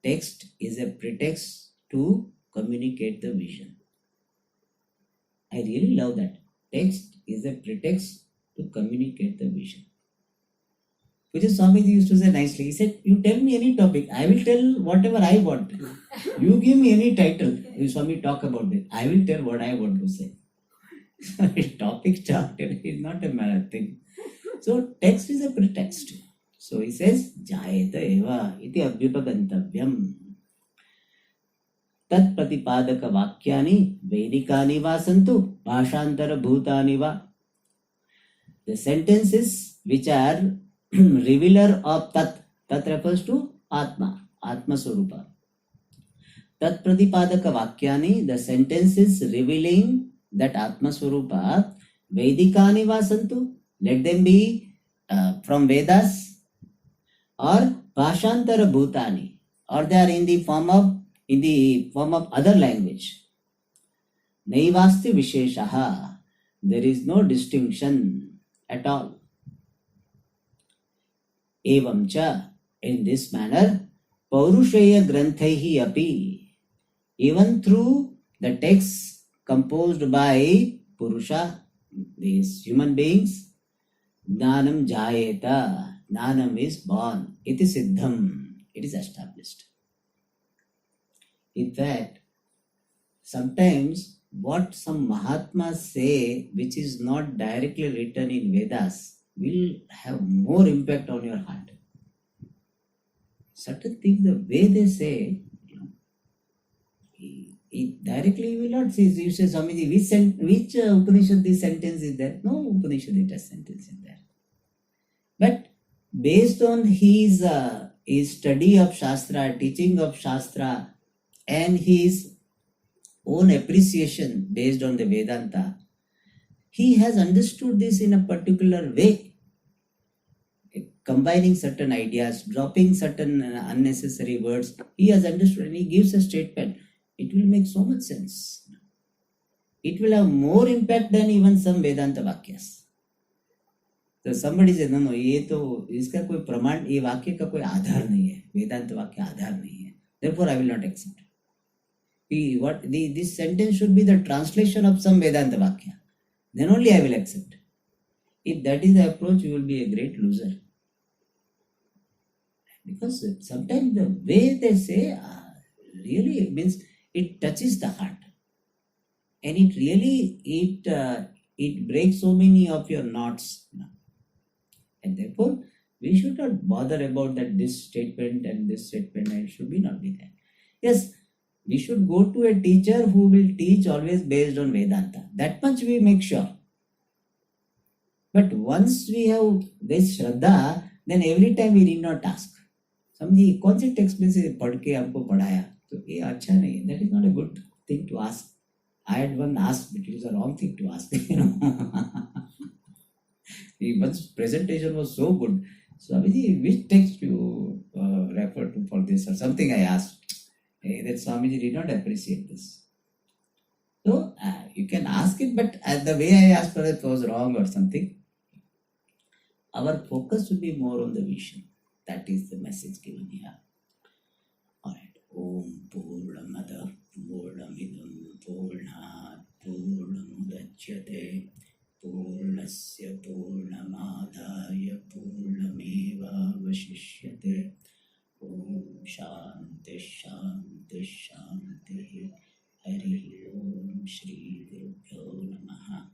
text is a pretext to communicate the vision. I really love that. Text is a pretext to communicate the vision. Which is Swamiji used to say nicely. He said, you tell me any topic, I will tell whatever I want. You give me any title, you Swami talk about it, I will tell what I want to say. Topic charted is not a matter thing. So text is a pretext. So he says, Jayeta eva iti abhyupagantavyam. Tat pratipadaka vakyani vedikani va santu bhashantara bhutani va. The sentences which are revealer of tat refers to Atma Swarupa. Tat pratipadaka vakyani, the sentences revealing that Atma Swarupa, Vedikani va santu, let them be from Vedas or Bhashantara Bhutani, or they are in the form of other language. Naivasti Visheshaha, there is no distinction at all. Evamcha, in this manner, Paurusheya Granthaihi api, even through the texts composed by Purusha, these human beings, Jnanam Jayeta, Jnanam is born, it is Siddham, it is established. In fact, sometimes what some Mahatmas say, which is not directly written in Vedas, will have more impact on your heart. Certain things, the way they say, it directly will not say. You say, Swamiji, which Upanishad this sentence is there? No Upanishad it has sentence in there. But based on his study of Shastra, teaching of Shastra, and his own appreciation based on the Vedanta, he has understood this in a particular way, combining certain ideas, dropping certain unnecessary words. He has understood and he gives a statement. It will make so much sense. It will have more impact than even some Vedanta Vakyas. So somebody says, no, ये तो इसका कोई प्रमाण, ये वाक्य का कोई आधार नहीं है, वेदांत वाक्य आधार नहीं है. Therefore, I will not accept. This sentence should be the translation of some Vedanta Vakya. Then only I will accept. If that is the approach, you will be a great loser. Because sometimes the way they say really means it touches the heart. And it really, it breaks so many of your knots. And therefore, we should not bother about that this statement and this statement, and it should be not be there. Yes, we should go to a teacher who will teach always based on Vedanta. That much we make sure. But once we have this Shraddha, then every time we need not ask. समझिए कौन से text में से पढ़ के आपको पढ़ाया, तो ये अच्छा नहीं है. That is not a good thing to ask. I had one asked, but it is a wrong thing to ask. One's presentation was so good. So, Swamiji, which text you refer to for this or something I asked. That Swamiji did not appreciate this. So, you can ask it, but the way I asked for it was wrong or something. Our focus should be more on the vision. That is the message given here. Alright. Om Purnamada Purnamidam Purnat Purnamudachyate Purnasya Purnamadaya Purnameva Vashishyate. Om Shanti Shanti Shanti. Hari Om Shri Gurubhyo Namaha.